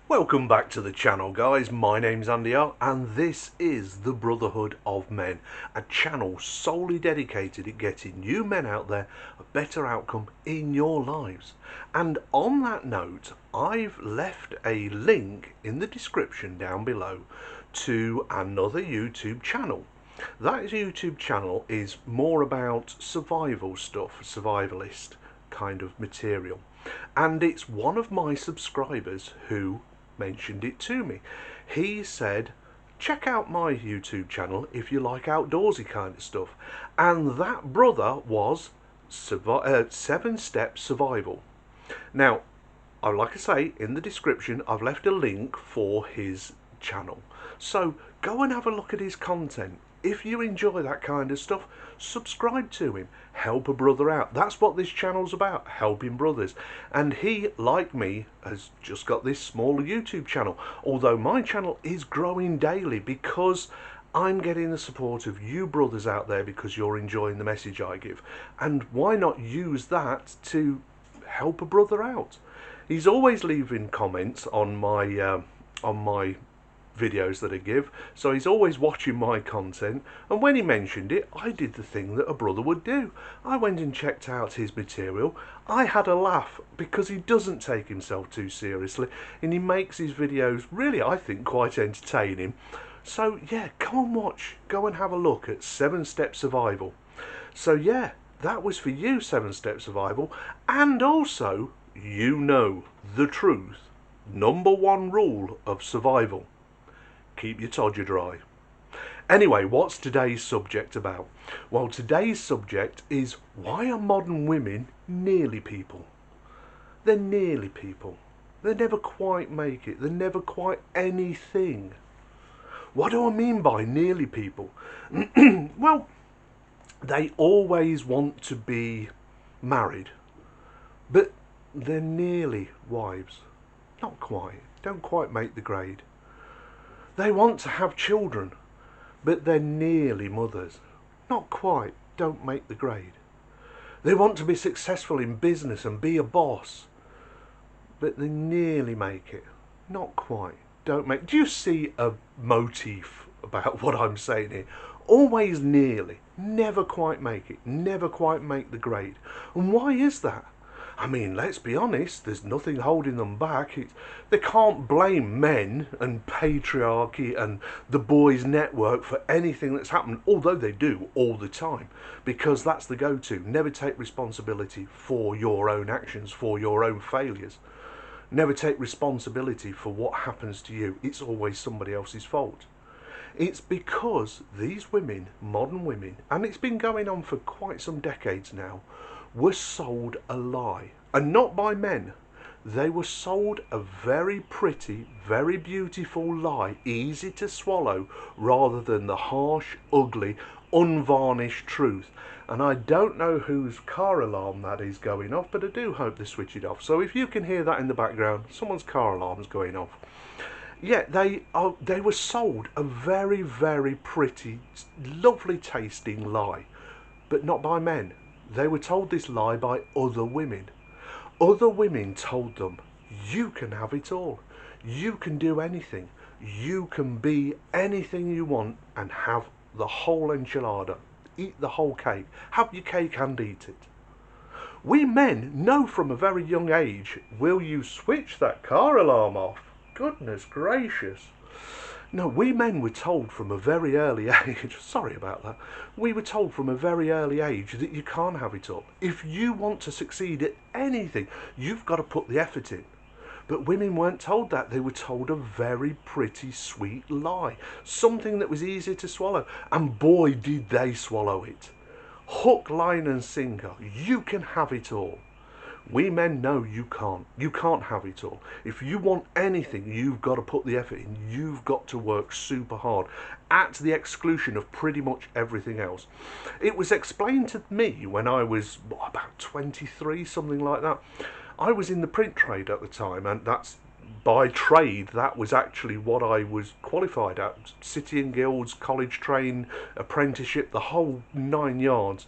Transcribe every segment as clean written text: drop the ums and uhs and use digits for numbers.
Welcome back to the channel, guys. My name's Andy R, and this is the Brotherhood of Men, a channel solely dedicated to getting you men out there a better outcome in your lives. And on that note, I've left a link in the description down below to another YouTube channel. That YouTube channel is more about survival stuff, survivalist kind of material. And it's one of my subscribers who mentioned it to me. He said, check out my YouTube channel if you like outdoorsy kind of stuff. And that brother was 7-Step Survival. Now, like I say, in the description, I've left a link for his channel. So go and have a look at his content. If you enjoy that kind of stuff, subscribe to him. Help a brother out. That's what this channel's about, helping brothers. And he, like me, has just got this small YouTube channel. Although my channel is growing daily because I'm getting the support of you brothers out there because you're enjoying the message I give. And why not use that to help a brother out? He's always leaving comments on my videos that I give, so he's always watching my content, and when he mentioned it, I did the thing that a brother would do. I went and checked out his material. I had a laugh because he doesn't take himself too seriously and he makes his videos really, I think, quite entertaining. So yeah, go and have a look at 7-Step Survival. So yeah, that was for you, 7-Step Survival. And also, you know the truth, #1 rule of survival: keep your todger dry. Anyway, what's today's subject about? Well, today's subject is, why are modern women nearly people? They're nearly people. They never quite make it. They're never quite anything. What do I mean by nearly people? Well, they always want to be married, but they're nearly wives. Not quite. Don't quite make the grade. They want to have children, but they're nearly mothers. Not quite, don't make the grade. They want to be successful in business and be a boss, but they nearly make it. Not quite, don't make. Do you see a motif about what I'm saying here? Always nearly, never quite make it, never quite make the grade. And why is that? I mean, let's be honest, there's nothing holding them back. They can't blame men and patriarchy and the boys' network for anything that's happened, although they do all the time, because that's the go-to. Never take responsibility for your own actions, for your own failures. Never take responsibility for what happens to you. It's always somebody else's fault. It's because these women, modern women, and it's been going on for quite some decades now, were sold a lie. And not by men. They were sold a very pretty, very beautiful lie, easy to swallow, rather than the harsh, ugly, unvarnished truth. And I don't know whose car alarm that is going off, but I do hope they switch it off. So if you can hear that in the background, someone's car alarm is going off. Yeah, they were sold a very, very pretty, lovely tasting lie, but not by men. They were told this lie by other women. Other women told them, you can have it all. You can do anything. You can be anything you want and have the whole enchilada. Eat the whole cake. Have your cake and eat it. We men know from a very young age, will you switch that car alarm off? Goodness gracious. No, we men were told from a very early age, sorry about that, we were told from a very early age that you can't have it all. If you want to succeed at anything, you've got to put the effort in. But women weren't told that. They were told a very pretty, sweet lie. Something that was easy to swallow. And boy, did they swallow it. Hook, line and sinker. You can have it all. We men know you can't. You can't have it all. If you want anything, you've got to put the effort in. You've got to work super hard, at the exclusion of pretty much everything else. It was explained to me when I was about 23, something like that. I was in the print trade at the time, and that's by trade. That was actually what I was qualified at. City and Guilds, college train, apprenticeship, the whole 9 yards.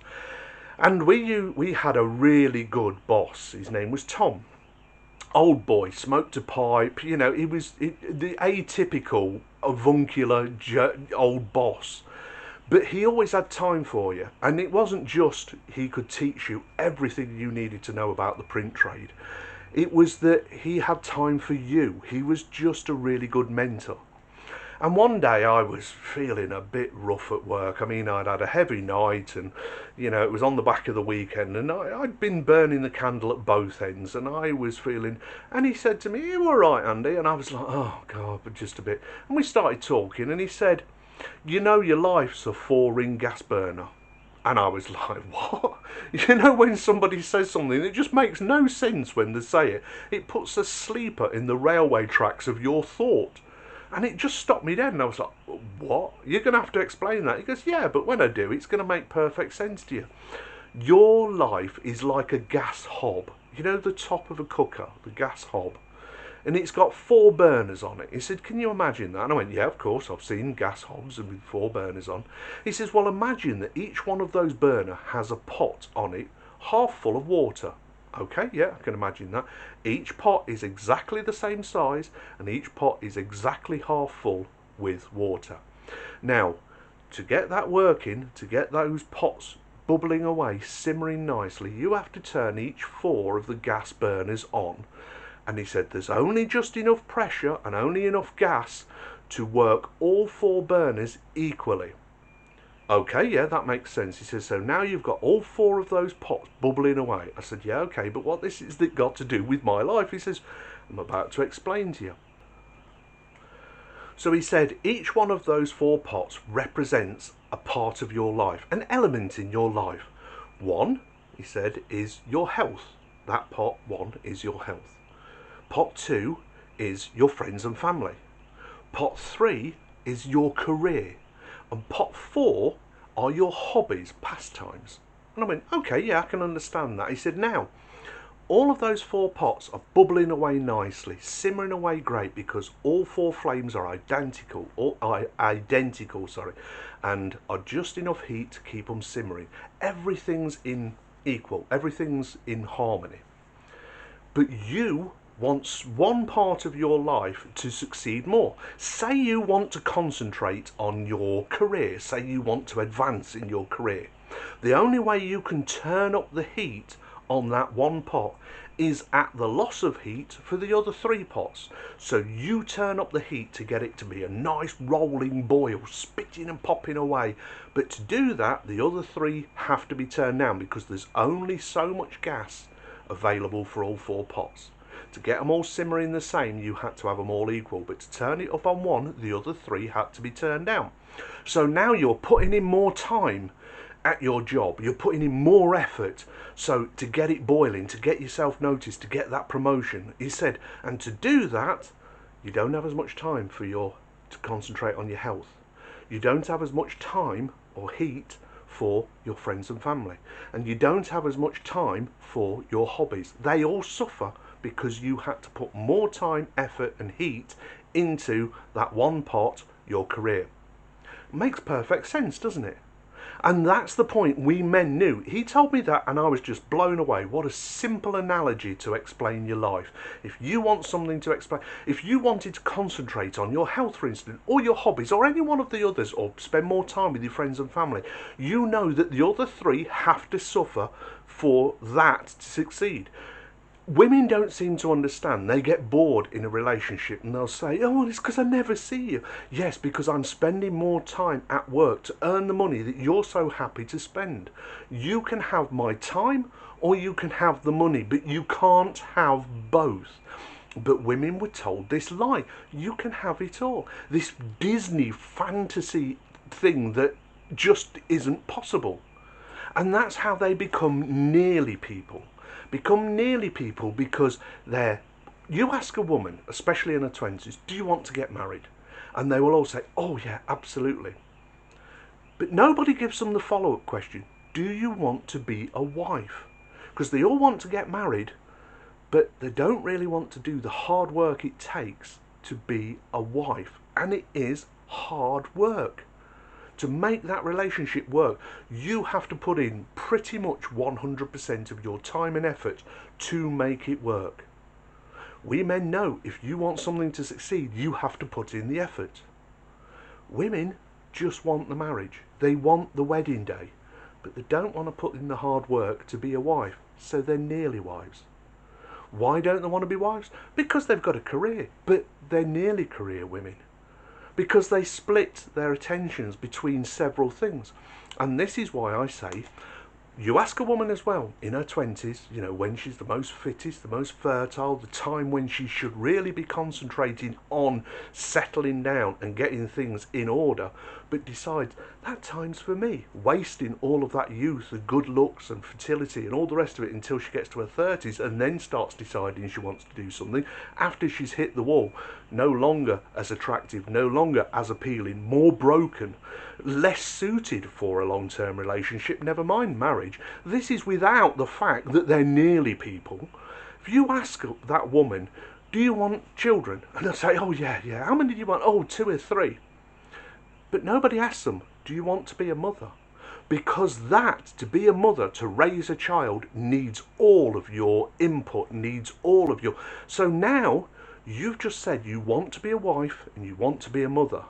And we had a really good boss. His name was Tom. Old boy, smoked a pipe, you know, he was the atypical avuncular old boss. But he always had time for you. And it wasn't just he could teach you everything you needed to know about the print trade. It was that he had time for you. He was just a really good mentor. And one day I was feeling a bit rough at work. I mean, I'd had a heavy night and, you know, it was on the back of the weekend and I'd been burning the candle at both ends and I was feeling, and he said to me, "You all right, Andy?" And I was like, "Oh, God, but just a bit." And we started talking and he said, "You know, your life's a 4-ring gas burner." And I was like, "What?" You know, when somebody says something, it just makes no sense when they say it. It puts a sleeper in the railway tracks of your thought. And it just stopped me dead, and I was like, "What? You're going to have to explain that." He goes, "Yeah, but when I do, it's going to make perfect sense to you. Your life is like a gas hob. You know the top of a cooker, the gas hob? And it's got 4 burners on it." He said, "Can you imagine that?" And I went, "Yeah, of course, I've seen gas hobs with 4 burners on." He says, "Well, imagine that each one of those burners has a pot on it, half full of water." Okay, yeah, I can imagine that. Each pot is exactly the same size and each pot is exactly half full with water. Now, to get that working, to get those pots bubbling away, simmering nicely, you have to turn each 4 of the gas burners on. And he said there's only just enough pressure and only enough gas to work all 4 burners equally. Okay, yeah, that makes sense. He says, "So now you've got all 4 of those pots bubbling away." I said, "Yeah, okay, but what this is that got to do with my life?" He says, "I'm about to explain to you." So he said, each one of those 4 pots represents a part of your life, an element in your life. One, he said, is your health. That pot 1 is your health. Pot 2 is your friends and family. Pot 3 is your career. And pot 4 are your hobbies, pastimes. And I went, "Okay, yeah, I can understand that." He said, "Now, all of those 4 pots are bubbling away nicely, simmering away great because all 4 flames are identical, and are just enough heat to keep them simmering. Everything's in equal, everything's in harmony. But you want one part of your life to succeed more. Say you want to concentrate on your career. Say you want to advance in your career. The only way you can turn up the heat on that one pot is at the loss of heat for the other 3 pots. So you turn up the heat to get it to be a nice rolling boil, spitting and popping away. But to do that, the other 3 have to be turned down because there's only so much gas available for all 4 pots. To get them all simmering the same, you had to have them all equal, but to turn it up on one, the other 3 had to be turned down. So now you're putting in more time at your job, you're putting in more effort, so to get it boiling, to get yourself noticed, to get that promotion." He said, "And to do that, you don't have as much time to concentrate on your health. You don't have as much time or heat for your friends and family, and you don't have as much time for your hobbies. They all suffer because you had to put more time, effort and heat into that one pot, your career." Makes perfect sense, doesn't it? And that's the point we men knew. He told me that and I was just blown away. What a simple analogy to explain your life. If you want something to explain, if you wanted to concentrate on your health, for instance, or your hobbies, or any one of the others, or spend more time with your friends and family, you know that the other 3 have to suffer for that to succeed. Women don't seem to understand. They get bored in a relationship and they'll say, "Oh, well, it's because I never see you." Yes, because I'm spending more time at work to earn the money that you're so happy to spend. You can have my time or you can have the money, but you can't have both. But women were told this lie. You can have it all. This Disney fantasy thing that just isn't possible. And that's how they become nearly people. Become nearly people because you ask a woman, especially in her 20s, "Do you want to get married?" And they will all say, "Oh yeah, absolutely." But nobody gives them the follow-up question, "Do you want to be a wife?" Because they all want to get married, but they don't really want to do the hard work it takes to be a wife. And it is hard work. To make that relationship work, you have to put in pretty much 100% of your time and effort to make it work. We men know if you want something to succeed, you have to put in the effort. Women just want the marriage. They want the wedding day, but they don't want to put in the hard work to be a wife, so they're nearly wives. Why don't they want to be wives? Because they've got a career, but they're nearly career women. Because they split their attentions between several things. And this is why I say, you ask a woman as well, in her 20s, when she's the most fittest, the most fertile, the time when she should really be concentrating on settling down and getting things in order, but decides, that time's for me, wasting all of that youth and good looks and fertility and all the rest of it until she gets to her 30s and then starts deciding she wants to do something after she's hit the wall. No longer as attractive, no longer as appealing, more broken, less suited for a long-term relationship, never mind marriage. This is without the fact that they're nearly people. If you ask that woman, do you want children? And they'll say, oh yeah, how many do you want? Oh, 2 or 3. But nobody asks them, do you want to be a mother? Because to be a mother, to raise a child, needs all of your input, needs all of your... So now, you've just said you want to be a wife and you want to be a mother.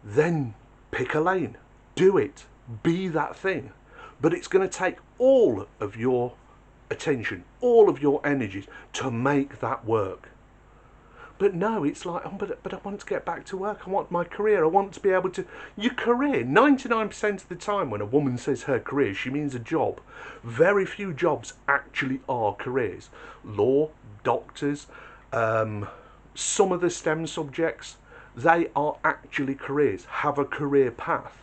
Then pick a lane, do it, be that thing. But it's going to take all of your attention, all of your energies to make that work. But no, it's like, oh, but I want to get back to work. I want my career. I want to be able to... Your career, 99% of the time when a woman says her career, she means a job. Very few jobs actually are careers. Law, doctors, some of the STEM subjects, they are actually careers, have a career path.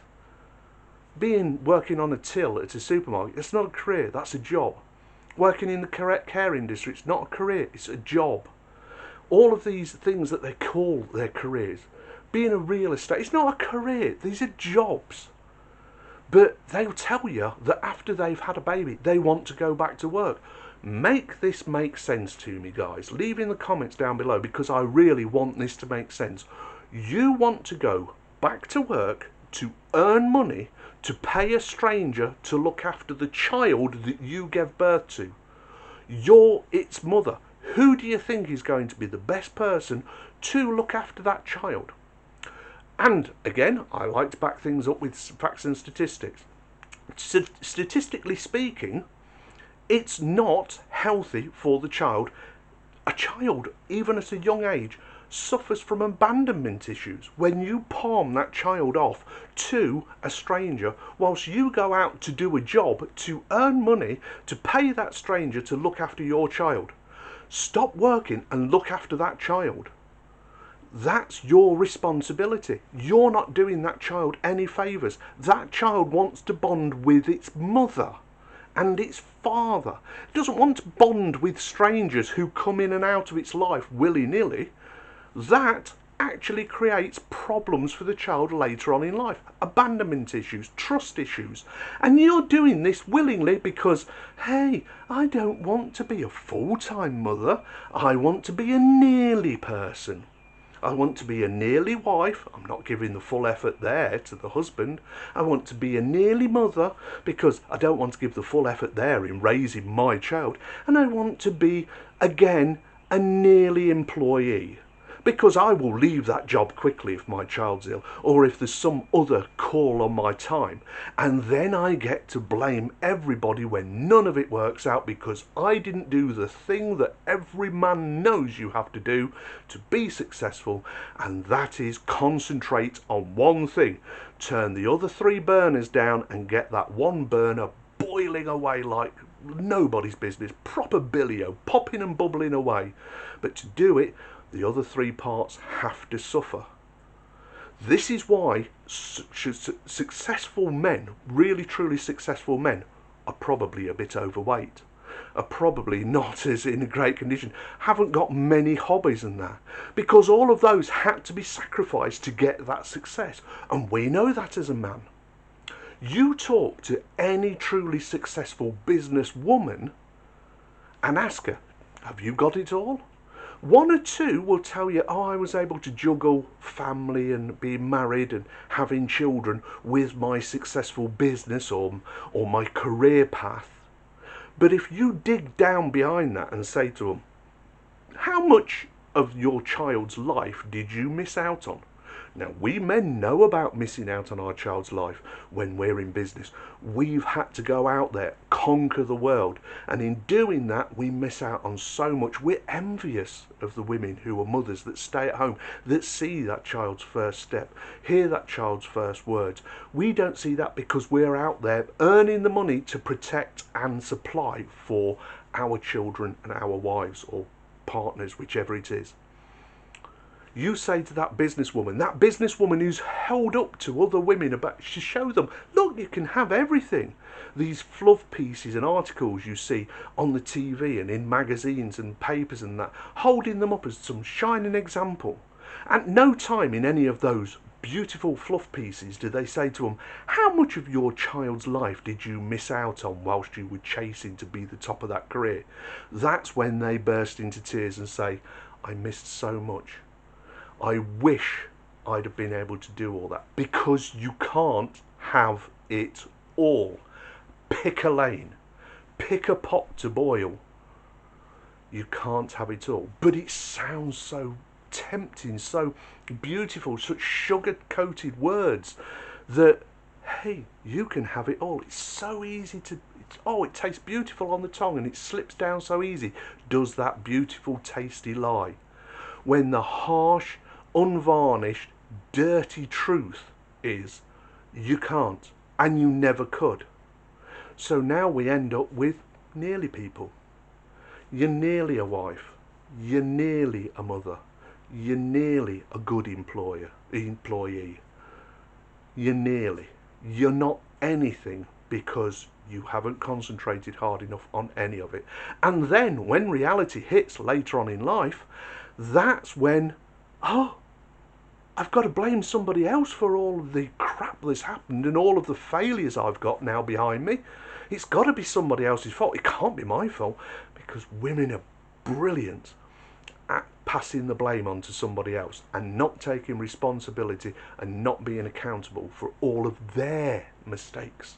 Working on a till at a supermarket, it's not a career, that's a job. Working in the care industry, it's not a career, it's a job. All of these things that they call their careers, being a real estate, it's not a career, these are jobs. But they'll tell you that after they've had a baby, they want to go back to work. Make this make sense to me, guys. Leave in the comments down below, because I really want this to make sense. You want to go back to work to earn money to pay a stranger to look after the child that you gave birth to. You're its mother. Who do you think is going to be the best person to look after that child? And again, I like to back things up with facts and statistics. Statistically speaking, it's not healthy for the child. A child, even at a young age, suffers from abandonment issues when you palm that child off to a stranger whilst you go out to do a job to earn money to pay that stranger to look after your child. Stop working and look after that child. That's your responsibility. You're not doing that child any favours. That child wants to bond with its mother and its father. It doesn't want to bond with strangers who come in and out of its life willy-nilly. That actually creates problems for the child later on in life. Abandonment issues, trust issues. And you're doing this willingly because, hey, I don't want to be a full-time mother. I want to be a nearly person. I want to be a nearly wife. I'm not giving the full effort there to the husband. I want to be a nearly mother because I don't want to give the full effort there in raising my child. And I want to be, again, a nearly employee. Because I will leave that job quickly if my child's ill, or if there's some other call on my time. And then I get to blame everybody when none of it works out because I didn't do the thing that every man knows you have to do to be successful, and that is concentrate on one thing. Turn the other 3 burners down and get that one burner boiling away like nobody's business. Proper billio, popping and bubbling away. But to do it, the other 3 parts have to suffer. This is why successful men, really truly successful men, are probably a bit overweight, are probably not as in a great condition, haven't got many hobbies and that, because all of those had to be sacrificed to get that success. And we know that as a man. You talk to any truly successful businesswoman and ask her, have you got it all? 1 or 2 will tell you, oh, I was able to juggle family and being married and having children with my successful business or my career path. But if you dig down behind that and say to them, How much of your child's life did you miss out on? Now, we men know about missing out on our child's life when we're in business. We've had to go out there, conquer the world, and in doing that, we miss out on so much. We're envious of the women who are mothers that stay at home, that see that child's first step, hear that child's first words. We don't see that because we're out there earning the money to protect and supply for our children and our wives or partners, whichever it is. You say to that businesswoman who's held up to other women about to show them, look, you can have everything. These fluff pieces and articles you see on the TV and in magazines and papers and that, holding them up as some shining example. At no time in any of those beautiful fluff pieces do they say to them, how much of your child's life did you miss out on whilst you were chasing to be the top of that career? That's when they burst into tears and say, I missed so much. I wish I'd have been able to do all that, because you can't have it all. Pick a lane, pick a pot to boil. You can't have it all. But it sounds so tempting, so beautiful, such sugar-coated words that, hey, you can have it all. It's so easy to, it tastes beautiful on the tongue and it slips down so easy. Does that beautiful, tasty lie? When the harsh, unvarnished, dirty truth is you can't and you never could. So now we end up with nearly people. You're nearly a wife, you're nearly a mother, you're nearly a good employee. You're not anything because you haven't concentrated hard enough on any of it. And then when reality hits later on in life, that's when, I've got to blame somebody else for all of the crap that's happened and all of the failures I've got now behind me. It's got to be somebody else's fault. It can't be my fault, because women are brilliant at passing the blame on to somebody else and not taking responsibility and not being accountable for all of their mistakes.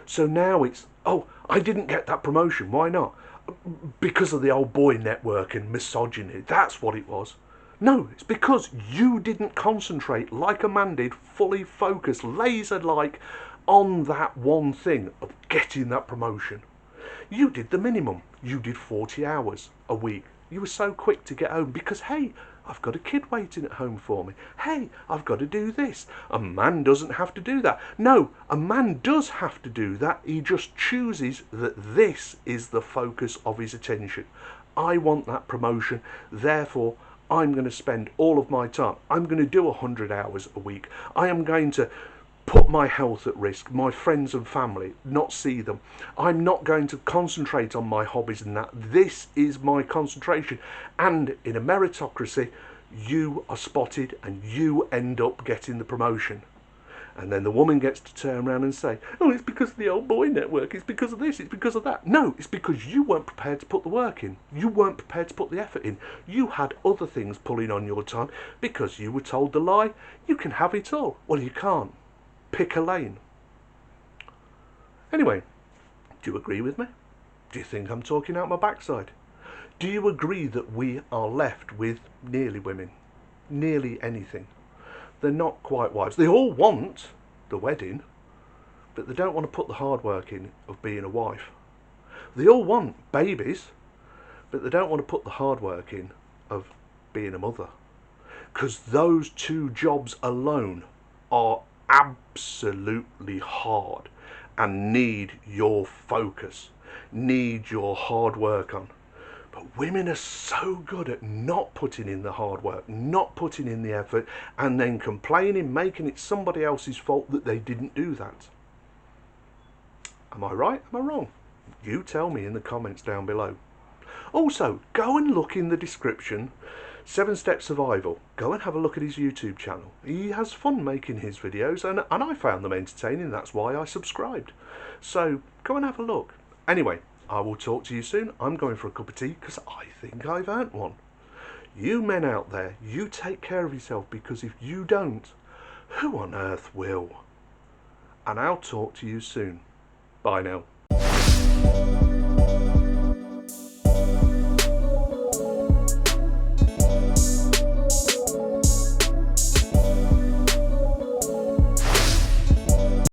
So now it's, I didn't get that promotion. Why not? Because of the old boy network and misogyny. That's what it was. No, it's because you didn't concentrate like a man did, fully focused, laser-like, on that one thing of getting that promotion. You did the minimum. You did 40 hours a week. You were so quick to get home because, hey, I've got a kid waiting at home for me. Hey, I've got to do this. A man doesn't have to do that. No, a man does have to do that. He just chooses that this is the focus of his attention. I want that promotion, therefore I'm going to spend all of my time. I'm going to do 100 hours a week. I am going to put my health at risk, my friends and family, not see them. I'm not going to concentrate on my hobbies and that. This is my concentration. And in a meritocracy, you are spotted and you end up getting the promotion. And then the woman gets to turn around and say, it's because of the old boy network, it's because of this, it's because of that. No, it's because you weren't prepared to put the work in. You weren't prepared to put the effort in. You had other things pulling on your time because you were told the lie, you can have it all. Well, you can't. Pick a lane. Anyway, do you agree with me? Do you think I'm talking out my backside? Do you agree that we are left with nearly women? Nearly anything. They're not quite wives. They all want the wedding, but they don't want to put the hard work in of being a wife. They all want babies, but they don't want to put the hard work in of being a mother. Because those two jobs alone are absolutely hard and need your focus, need your hard work on. But women are so good at not putting in the hard work, not putting in the effort, and then complaining, making it somebody else's fault that they didn't do that. Am I right? Am I wrong? You tell me in the comments down below. Also, go and look in the description, 7-Step Survival. Go and have a look at his YouTube channel. He has fun making his videos, and I found them entertaining. That's why I subscribed. So go and have a look. Anyway, I will talk to you soon. I'm going for a cup of tea because I think I've earned one. You men out there, you take care of yourself, because if you don't, who on earth will? And I'll talk to you soon. Bye now.